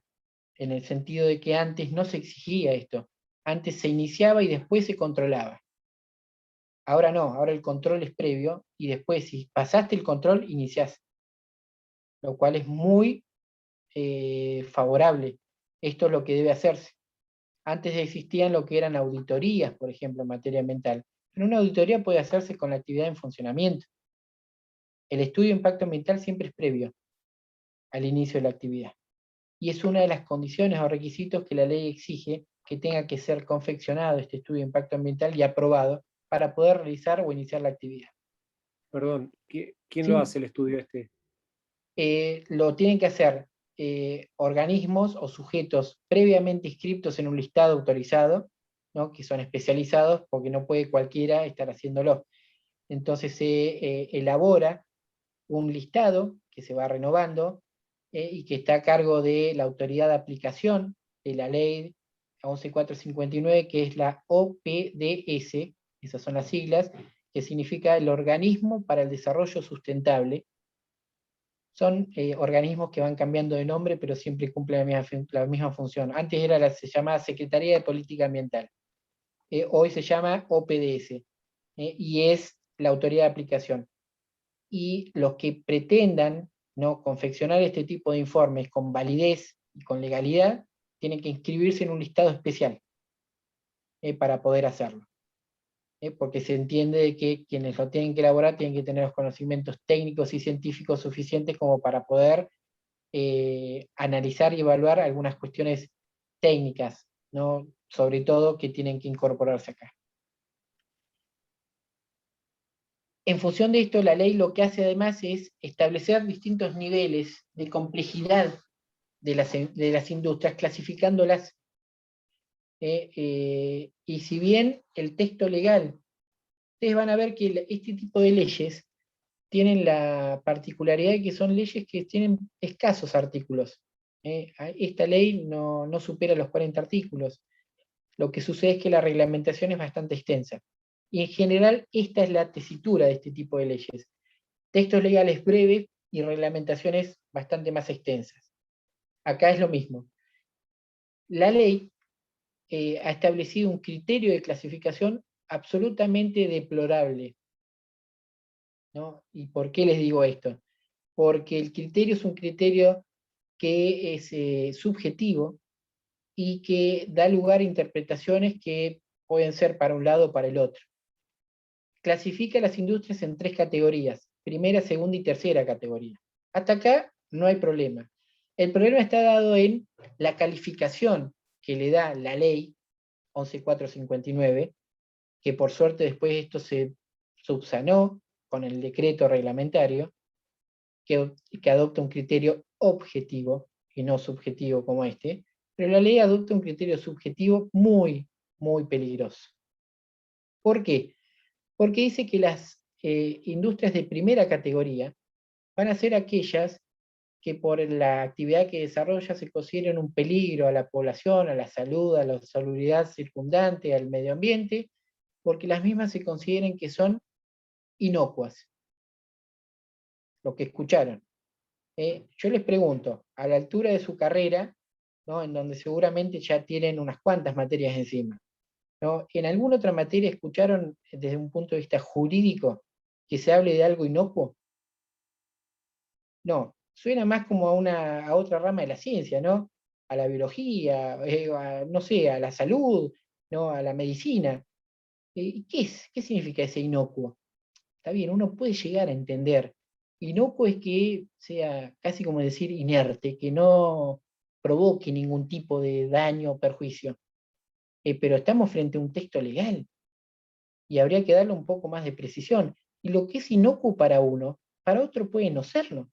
en el sentido de que antes no se exigía esto. Antes se iniciaba y después se controlaba. Ahora no, ahora el control es previo y después, si pasaste el control, iniciás. Lo cual es muy favorable. Esto es lo que debe hacerse. Antes existían lo que eran auditorías, por ejemplo, en materia ambiental. Pero una auditoría puede hacerse con la actividad en funcionamiento. El estudio de impacto ambiental siempre es previo al inicio de la actividad. Y es una de las condiciones o requisitos que la ley exige que tenga que ser confeccionado este estudio de impacto ambiental y aprobado para poder realizar o iniciar la actividad. Perdón, ¿quién ¿Sí? lo hace el estudio este? Lo tienen que hacer organismos o sujetos previamente inscriptos en un listado autorizado, ¿no? Que son especializados porque no puede cualquiera estar haciéndolo. Entonces se elabora un listado que se va renovando y que está a cargo de la autoridad de aplicación de la ley 11459, que es la OPDS, esas son las siglas, que significa el Organismo para el Desarrollo Sustentable. Son organismos que van cambiando de nombre, pero siempre cumplen la misma función. Antes se llamaba Secretaría de Política Ambiental. Hoy se llama OPDS, y es la autoridad de aplicación. Y los que pretendan, ¿no?, confeccionar este tipo de informes con validez y con legalidad, tienen que inscribirse en un listado especial para poder hacerlo. Porque se entiende de que quienes lo tienen que elaborar tienen que tener los conocimientos técnicos y científicos suficientes como para poder analizar y evaluar algunas cuestiones técnicas, ¿no? sobre todo, que tienen que incorporarse acá. En función de esto, la ley lo que hace además es establecer distintos niveles de complejidad de las industrias, clasificándolas. Y si bien el texto legal, ustedes van a ver que este tipo de leyes tienen la particularidad de que son leyes que tienen escasos artículos. Esta ley no supera los 40 artículos. Lo que sucede es que la reglamentación es bastante extensa. Y en general, esta es la tesitura de este tipo de leyes. Textos legales breves y reglamentaciones bastante más extensas. Acá es lo mismo. La ley ha establecido un criterio de clasificación absolutamente deplorable, ¿no? ¿Y por qué les digo esto? Porque el criterio es un criterio que es subjetivo y que da lugar a interpretaciones que pueden ser para un lado o para el otro. Clasifica las industrias en 3 categorías, primera, segunda y tercera categoría. Hasta acá no hay problema. El problema está dado en la calificación que le da la ley 11.459, que por suerte después esto se subsanó con el decreto reglamentario, que adopta un criterio objetivo y no subjetivo como este, pero la ley adopta un criterio subjetivo muy, muy peligroso. ¿Por qué? Porque dice que las industrias de primera categoría van a ser aquellas que por la actividad que desarrolla se consideren un peligro a la población, a la salud, a la salubridad circundante, al medio ambiente, porque las mismas se consideren que son inocuas. Lo que escucharon. Yo les pregunto, a la altura de su carrera, ¿no?, en donde seguramente ya tienen unas cuantas materias encima, ¿no?, ¿en alguna otra materia escucharon desde un punto de vista jurídico que se hable de algo inocuo? No, suena más como a otra rama de la ciencia, ¿no? A la biología, no sé, a la salud, ¿no?, a la medicina. ¿Qué significa ese inocuo? Está bien, uno puede llegar a entender. Inocuo es que sea casi como decir inerte, que no provoque ningún tipo de daño o perjuicio. Pero estamos frente a un texto legal y habría que darle un poco más de precisión. Y lo que es inocuo para uno, para otro puede no serlo.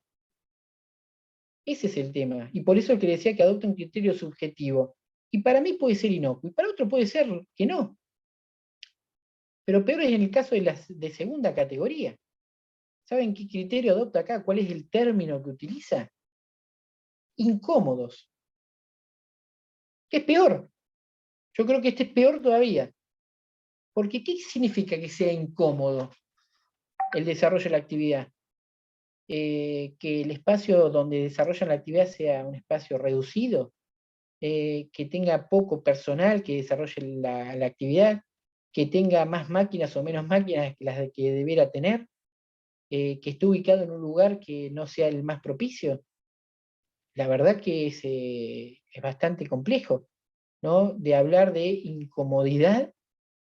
Ese es el tema. Y por eso es que decía que adopta un criterio subjetivo. Y para mí puede ser inocuo, y para otro puede ser que no. Pero peor es en el caso de las de segunda categoría. ¿Saben qué criterio adopta acá? ¿Cuál es el término que utiliza? Incómodos. ¿Qué es peor? Yo creo que este es peor todavía. Porque ¿qué significa que sea incómodo el desarrollo de la actividad? Que el espacio donde desarrollan la actividad sea un espacio reducido, que tenga poco personal que desarrolle la actividad, que tenga más máquinas o menos máquinas que las que debiera tener, que esté ubicado en un lugar que no sea el más propicio. La verdad que es bastante complejo, ¿no?, de hablar de incomodidad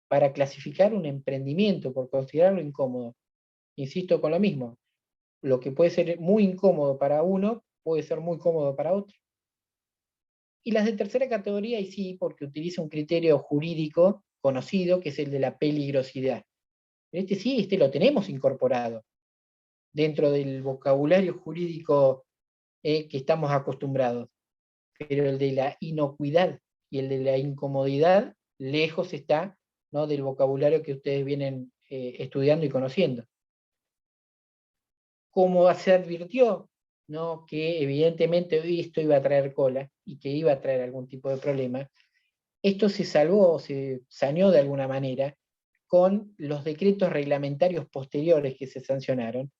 para clasificar un emprendimiento, por considerarlo incómodo. Insisto con lo mismo, lo que puede ser muy incómodo para uno, puede ser muy cómodo para otro. Y las de tercera categoría, y sí, porque utiliza un criterio jurídico conocido, que es el de la peligrosidad. Este lo tenemos incorporado dentro del vocabulario jurídico que estamos acostumbrados. Pero el de la inocuidad y el de la incomodidad, lejos está, ¿no?, del vocabulario que ustedes vienen estudiando y conociendo. Como se advirtió, ¿no?, que evidentemente esto iba a traer cola y que iba a traer algún tipo de problema, esto se salvó, se saneó de alguna manera con los decretos reglamentarios posteriores que se sancionaron,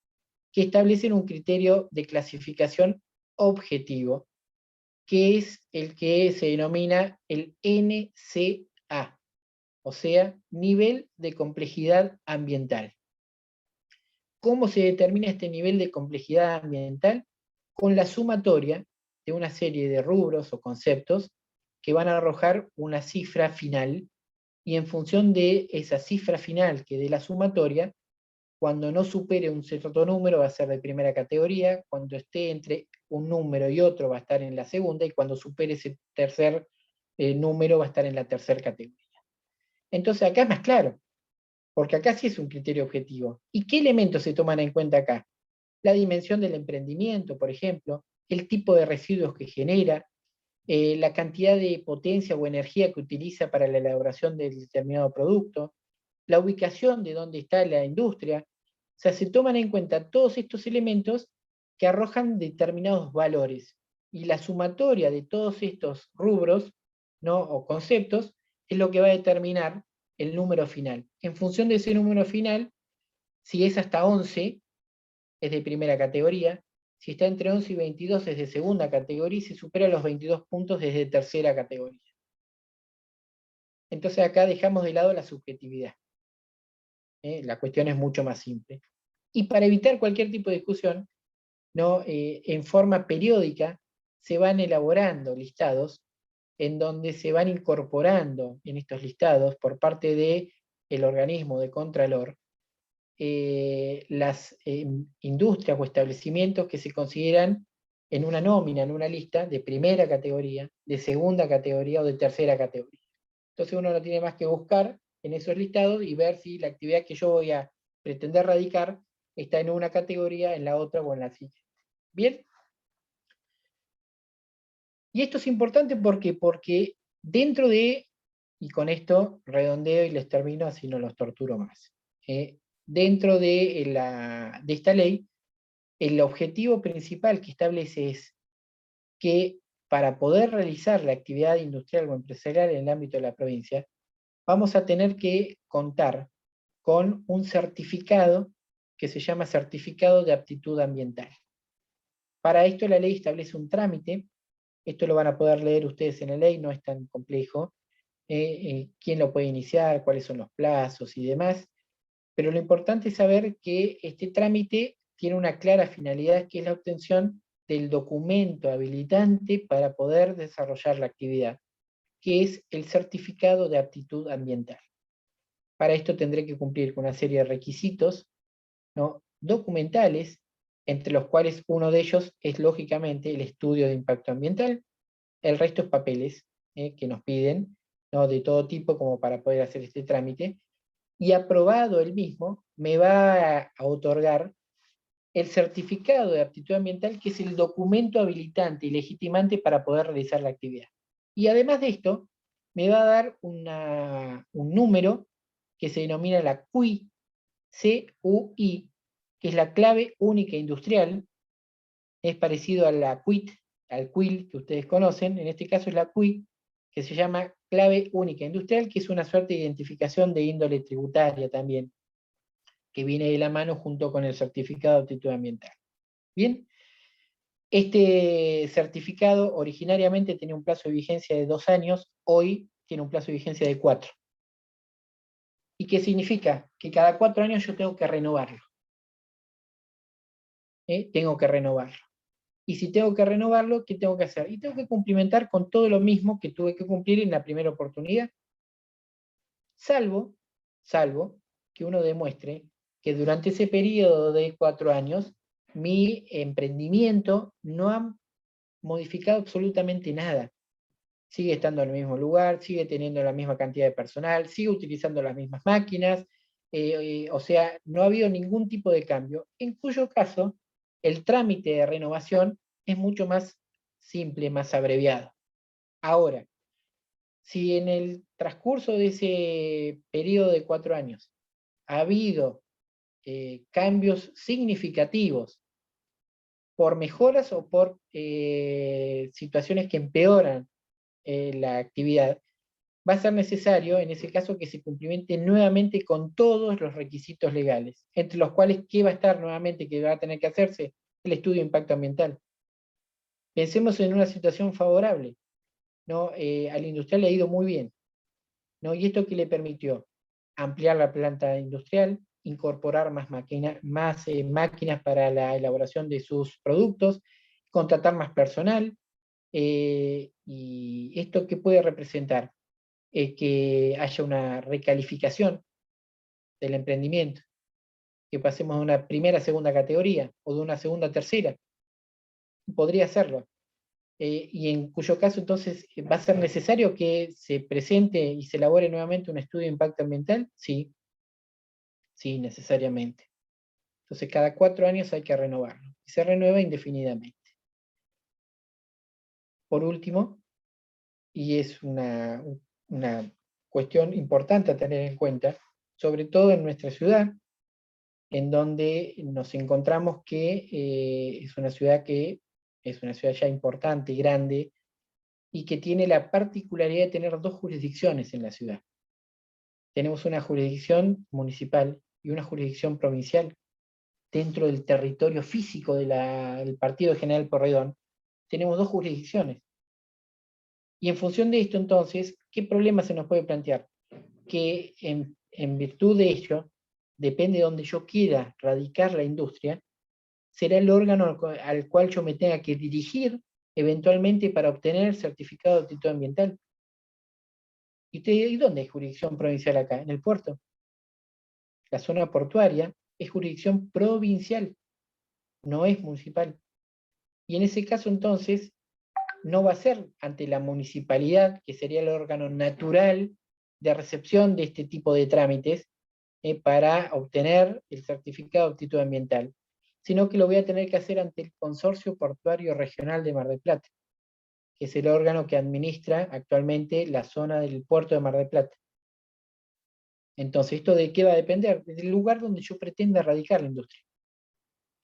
que establecen un criterio de clasificación objetivo, que es el que se denomina el NCA, o sea, nivel de complejidad ambiental. ¿Cómo se determina este nivel de complejidad ambiental? Con la sumatoria de una serie de rubros o conceptos que van a arrojar una cifra final, y en función de esa cifra final que dé la sumatoria, cuando no supere un cierto número va a ser de primera categoría, cuando esté entre un número y otro va a estar en la segunda, y cuando supere ese tercer número va a estar en la tercera categoría. Entonces acá es más claro, porque acá sí es un criterio objetivo. ¿Y qué elementos se toman en cuenta acá? La dimensión del emprendimiento, por ejemplo, el tipo de residuos que genera, la cantidad de potencia o energía que utiliza para la elaboración del determinado producto, la ubicación de dónde está la industria. O sea, se toman en cuenta todos estos elementos que arrojan determinados valores. Y la sumatoria de todos estos rubros, ¿no?, o conceptos es lo que va a determinar el número final. En función de ese número final, si es hasta 11, es de primera categoría. Si está entre 11 y 22 es de segunda categoría, y si supera los 22 puntos es de tercera categoría. Entonces acá dejamos de lado la subjetividad. La cuestión es mucho más simple. Y para evitar cualquier tipo de discusión, ¿no?, en forma periódica se van elaborando listados en donde se van incorporando en estos listados por parte del organismo de Contralor las industrias o establecimientos que se consideran en una nómina, en una lista de primera categoría, de segunda categoría o de tercera categoría. Entonces uno no tiene más que buscar en esos listados y ver si la actividad que yo voy a pretender radicar está en una categoría, en la otra o en la siguiente. ¿Bien? Y esto es importante porque dentro de, y con esto redondeo y les termino, así no los torturo más, dentro de esta ley, el objetivo principal que establece es que para poder realizar la actividad industrial o empresarial en el ámbito de la provincia, vamos a tener que contar con un certificado que se llama certificado de aptitud ambiental. Para esto la ley establece un trámite, esto lo van a poder leer ustedes en la ley, no es tan complejo, quién lo puede iniciar, cuáles son los plazos y demás, pero lo importante es saber que este trámite tiene una clara finalidad, que es la obtención del documento habilitante para poder desarrollar la actividad, que es el certificado de aptitud ambiental. Para esto tendré que cumplir con una serie de requisitos, ¿no?, documentales, entre los cuales uno de ellos es lógicamente el estudio de impacto ambiental. El resto es papeles que nos piden, ¿no?, de todo tipo como para poder hacer este trámite, y aprobado el mismo, me va a otorgar el certificado de aptitud ambiental, que es el documento habilitante y legitimante para poder realizar la actividad. Y además de esto, me va a dar un número que se denomina la CUI, CUI, que es la clave única industrial, es parecido a la QUIT, al QUIL que ustedes conocen, en este caso es la CUI, que se llama clave única industrial, que es una suerte de identificación de índole tributaria también, que viene de la mano junto con el certificado de aptitud ambiental. Bien, este certificado originariamente tenía un plazo de vigencia de 2 años, hoy tiene un plazo de vigencia de 4. ¿Y qué significa? Que cada 4 años yo tengo que renovarlo. Tengo que renovarlo. Y si tengo que renovarlo, ¿qué tengo que hacer? Y tengo que cumplimentar con todo lo mismo que tuve que cumplir en la primera oportunidad. Salvo que uno demuestre que durante ese periodo de 4 años, mi emprendimiento no ha modificado absolutamente nada. Sigue estando en el mismo lugar, sigue teniendo la misma cantidad de personal, sigue utilizando las mismas máquinas, o sea, no ha habido ningún tipo de cambio, en cuyo caso el trámite de renovación es mucho más simple, más abreviado. Ahora, si en el transcurso de ese periodo de 4 años ha habido cambios significativos por mejoras o por situaciones que empeoran la actividad, va a ser necesario, en ese caso, que se cumplimente nuevamente con todos los requisitos legales, entre los cuales, ¿qué va a estar nuevamente que va a tener que hacerse? El estudio de impacto ambiental. Pensemos en una situación favorable, ¿no? Al industrial le ha ido muy bien, ¿no? ¿Y esto qué le permitió? Ampliar la planta industrial, incorporar más máquinas para la elaboración de sus productos, contratar más personal, y esto ¿qué puede representar? Que haya una recalificación del emprendimiento, que pasemos de una primera a segunda categoría, o de una segunda a tercera. Podría hacerlo. y en cuyo caso entonces va a ser necesario que se presente y se elabore nuevamente un estudio de impacto ambiental. Sí, sí, necesariamente. Entonces cada 4 años hay que renovarlo, y se renueva indefinidamente. Por último, y es una cuestión importante a tener en cuenta, sobre todo en nuestra ciudad, en donde nos encontramos que es una ciudad ya importante y grande, y que tiene la particularidad de tener 2 jurisdicciones en la ciudad. Tenemos una jurisdicción municipal y una jurisdicción provincial. Dentro del territorio físico del Partido General Porredón, tenemos 2 jurisdicciones. Y en función de esto, entonces, ¿qué problema se nos puede plantear? Que en virtud de ello, depende de donde yo quiera radicar la industria, será el órgano al cual yo me tenga que dirigir eventualmente para obtener el certificado de aptitud ambiental. ¿Y dónde hay jurisdicción provincial acá? En el puerto. La zona portuaria es jurisdicción provincial, no es municipal. Y en ese caso, entonces, no va a ser ante la municipalidad, que sería el órgano natural de recepción de este tipo de trámites, para obtener el certificado de aptitud ambiental, sino que lo voy a tener que hacer ante el Consorcio Portuario Regional de Mar del Plata, que es el órgano que administra actualmente la zona del puerto de Mar del Plata. Entonces, ¿esto de qué va a depender? Del lugar donde yo pretenda radicar la industria.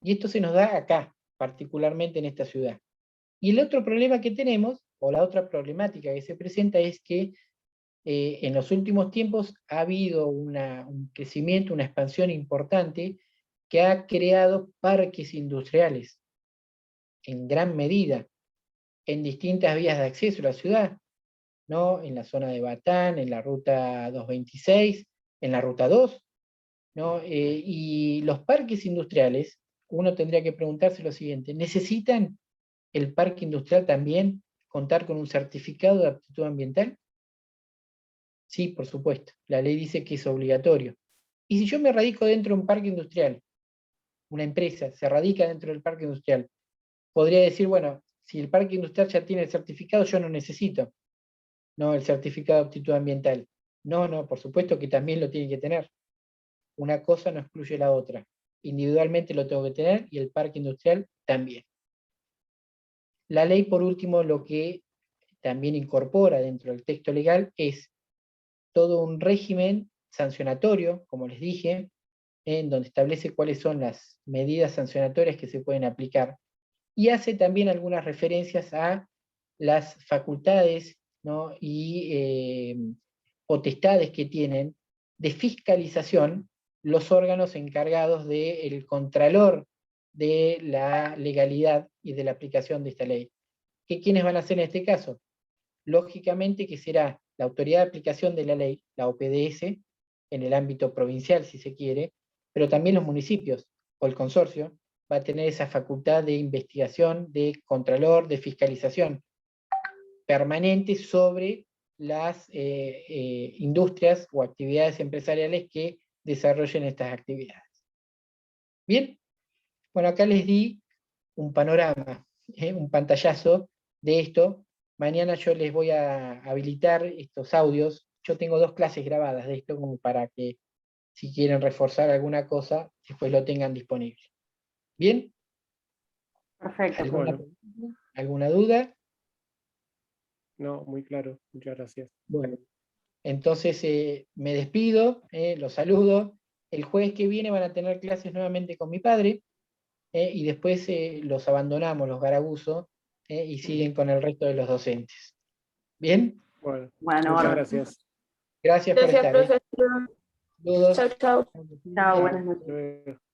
Y esto se nos da acá, particularmente en esta ciudad. Y el otro problema que tenemos, o la otra problemática que se presenta, es que en los últimos tiempos ha habido un crecimiento, una expansión importante que ha creado parques industriales, en gran medida, en distintas vías de acceso a la ciudad, ¿no? En la zona de Batán, en la ruta 226, en la ruta 2, ¿no? Y los parques industriales, uno tendría que preguntarse lo siguiente: ¿necesitan el parque industrial también contar con un certificado de aptitud ambiental? Sí, por supuesto. La ley dice que es obligatorio. Y si yo me radico dentro de un parque industrial, una empresa se radica dentro del parque industrial, podría decir, bueno, si el parque industrial ya tiene el certificado, yo no necesito, no, el certificado de aptitud ambiental. No, no, por supuesto que también lo tiene que tener. Una cosa no excluye la otra. Individualmente lo tengo que tener y el parque industrial también. La ley, por último, lo que también incorpora dentro del texto legal es todo un régimen sancionatorio, como les dije, en donde establece cuáles son las medidas sancionatorias que se pueden aplicar, y hace también algunas referencias a las facultades, ¿no? y potestades que tienen de fiscalización los órganos encargados del contralor de la legalidad y de la aplicación de esta ley. ¿Quiénes van a hacer en este caso? Lógicamente que será la autoridad de aplicación de la ley, la OPDS, en el ámbito provincial si se quiere, pero también los municipios o el consorcio va a tener esa facultad de investigación, de contralor, de fiscalización permanente sobre las industrias o actividades empresariales que desarrollen estas actividades. Bien, bueno, acá les di un panorama, un pantallazo de esto. Mañana yo les voy a habilitar estos audios. Yo tengo 2 clases grabadas de esto, como para que si quieren reforzar alguna cosa, después lo tengan disponible. ¿Bien? Perfecto. ¿Alguna duda? No, muy claro. Muchas gracias. Bueno, entonces me despido, los saludo. El jueves que viene van a tener clases nuevamente con mi padre, y después los abandonamos, los Garabuzo, y siguen con el resto de los docentes. ¿Bien? Bueno, Bueno, muchas bueno. gracias. Gracias por estar. Profesor. Saludos. Chao, chao. Chao, buenas noches. Hasta luego.